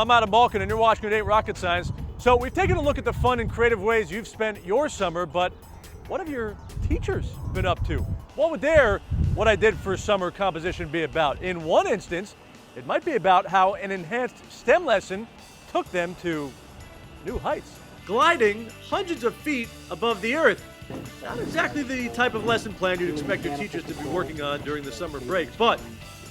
I'm Adam Balkin, and you're watching It Ain't Rocket Science. So we've taken a look at the fun and creative ways you've spent your summer, but what have your teachers been up to? What would their What I Did for Summer composition be about? In one instance, it might be about how an enhanced STEM lesson took them to new heights. Gliding hundreds of feet above the earth. Not exactly the type of lesson plan you'd expect your teachers to be working on during the summer break, but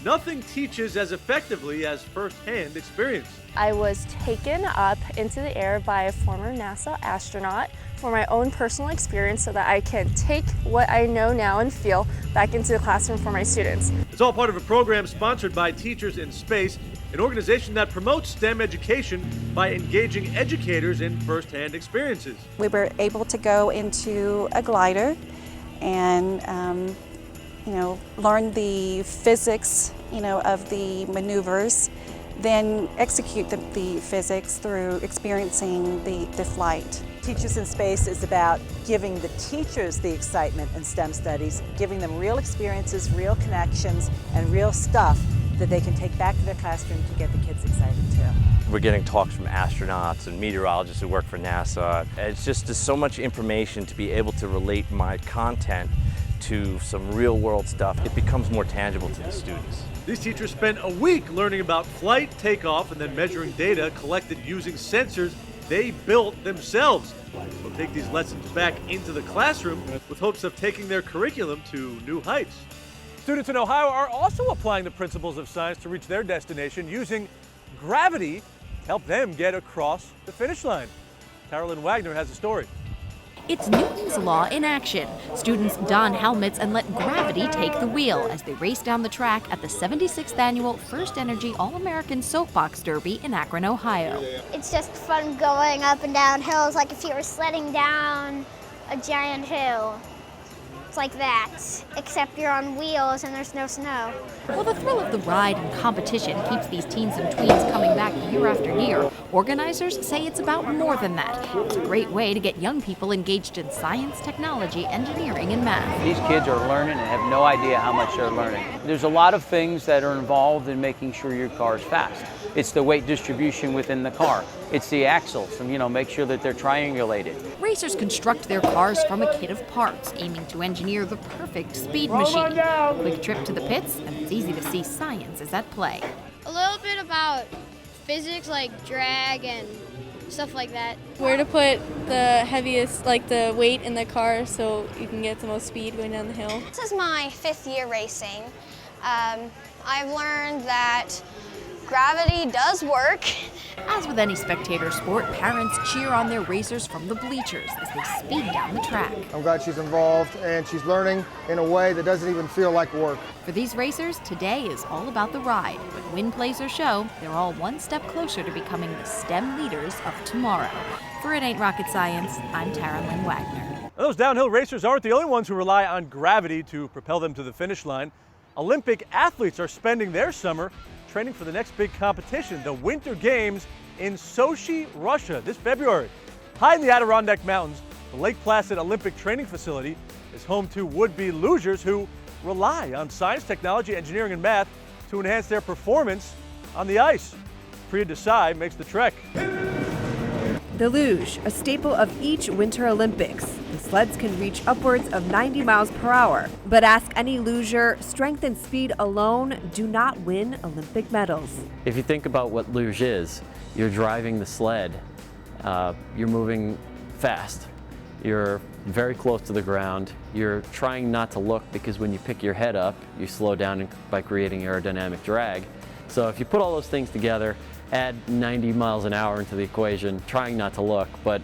nothing teaches as effectively as first-hand experience. I was taken up into the air by a former NASA astronaut for my own personal experience so that I can take what I know now and feel back into the classroom for my students. It's all part of a program sponsored by Teachers in Space, an organization that promotes STEM education by engaging educators in first-hand experiences. We were able to go into a glider and learn the physics, of the maneuvers, then execute the physics through experiencing the flight. Teachers in Space is about giving the teachers the excitement in STEM studies, giving them real experiences, real connections, and real stuff that they can take back to their classroom to get the kids excited too. We're getting talks from astronauts and meteorologists who work for NASA. It's just there's so much information to be able to relate my content to some real world stuff. It becomes more tangible to the students. These teachers spent a week learning about flight, takeoff, and then measuring data collected using sensors they built themselves. They'll take these lessons back into the classroom with hopes of taking their curriculum to new heights. Students in Ohio are also applying the principles of science to reach their destination using gravity to help them get across the finish line. Carolyn Wagner has the story. It's Newton's Law in action. Students don helmets and let gravity take the wheel as they race down the track at the 76th annual First Energy All-American Soapbox Derby in Akron, Ohio. It's just fun going up and down hills like if you were sledding down a giant hill. It's like that, except you're on wheels and there's no snow. Well, the thrill of the ride and competition keeps these teens and tweens coming back year after year. Organizers say it's about more than that. It's a great way to get young people engaged in science, technology, engineering, and math. These kids are learning and have no idea how much they're learning. There's a lot of things that are involved in making sure your car is fast. It's the weight distribution within the car. It's the axles, and make sure that they're triangulated. Racers construct their cars from a kit of parts, aiming to engineer the perfect speed machine. Quick trip to the pits, and it's easy to see science is at play. A little bit about physics, like drag and stuff like that. Where to put the heaviest, the weight in the car so you can get the most speed going down the hill. This is my 5th year racing. I've learned that gravity does work. As with any spectator sport, parents cheer on their racers from the bleachers as they speed down the track. I'm glad she's involved and she's learning in a way that doesn't even feel like work. For these racers, today is all about the ride. But win, plays, or show, they're all one step closer to becoming the STEM leaders of tomorrow. For It Ain't Rocket Science, I'm Tara Lynn Wagner. Those downhill racers aren't the only ones who rely on gravity to propel them to the finish line. Olympic athletes are spending their summer training for the next big competition, the Winter Games in Sochi, Russia, this February. High in the Adirondack Mountains, the Lake Placid Olympic Training Facility is home to would-be lugers who rely on science, technology, engineering, and math to enhance their performance on the ice. Priya Desai makes the trek. The luge, a staple of each Winter Olympics. The sleds can reach upwards of 90 miles per hour. But ask any luger, strength and speed alone do not win Olympic medals. If you think about what luge is, you're driving the sled, you're moving fast, you're very close to the ground, you're trying not to look because when you pick your head up, you slow down by creating aerodynamic drag. So if you put all those things together, add 90 miles an hour into the equation, trying not to look, but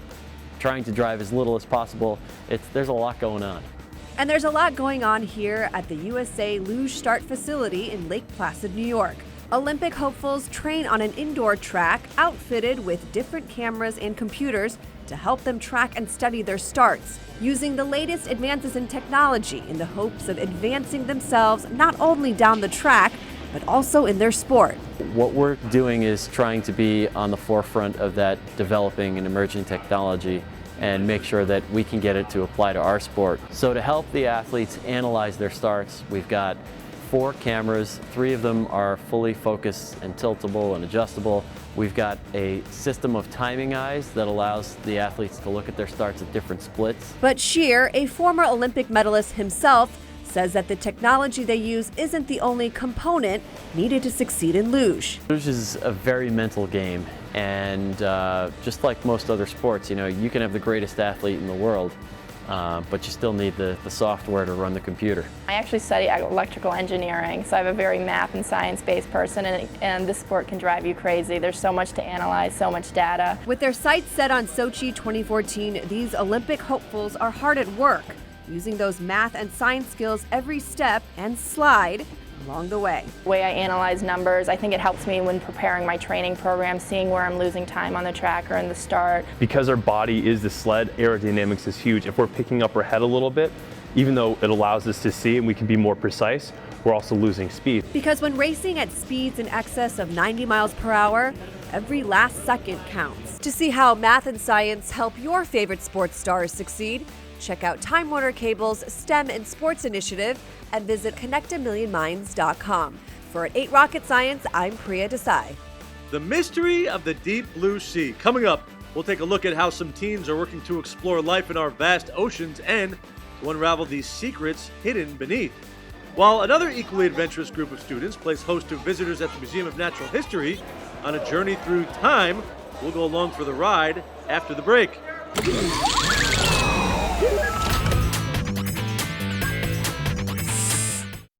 trying to drive as little as possible, there's a lot going on. And there's a lot going on here at the USA Luge Start Facility in Lake Placid, New York. Olympic hopefuls train on an indoor track outfitted with different cameras and computers to help them track and study their starts, using the latest advances in technology in the hopes of advancing themselves not only down the track, but also in their sport. What we're doing is trying to be on the forefront of that developing and emerging technology and make sure that we can get it to apply to our sport. So to help the athletes analyze their starts, we've got 4 cameras. 3 of them are fully focused and tiltable and adjustable. We've got a system of timing eyes that allows the athletes to look at their starts at different splits. But Shear, a former Olympic medalist himself, says that the technology they use isn't the only component needed to succeed in luge. Luge is a very mental game, and just like most other sports, you know, you can have the greatest athlete in the world, but you still need the software to run the computer. I actually study electrical engineering, so I'm a very math and science-based person, and this sport can drive you crazy. There's so much to analyze, so much data. With their sights set on Sochi 2014, these Olympic hopefuls are hard at work, using those math and science skills every step and slide along the way. The way I analyze numbers, I think it helps me when preparing my training program, seeing where I'm losing time on the track or in the start. Because our body is the sled, aerodynamics is huge. If we're picking up our head a little bit, even though it allows us to see and we can be more precise, we're also losing speed. Because when racing at speeds in excess of 90 miles per hour, every last second counts. To see how math and science help your favorite sports stars succeed, check out Time Warner Cable's STEM and Sports Initiative and visit connectamillionminds.com. For at 8 Rocket Science, I'm Priya Desai. The mystery of the deep blue sea. Coming up, we'll take a look at how some teens are working to explore life in our vast oceans and to unravel the secrets hidden beneath. While another equally adventurous group of students plays host to visitors at the Museum of Natural History on a journey through time, we'll go along for the ride after the break.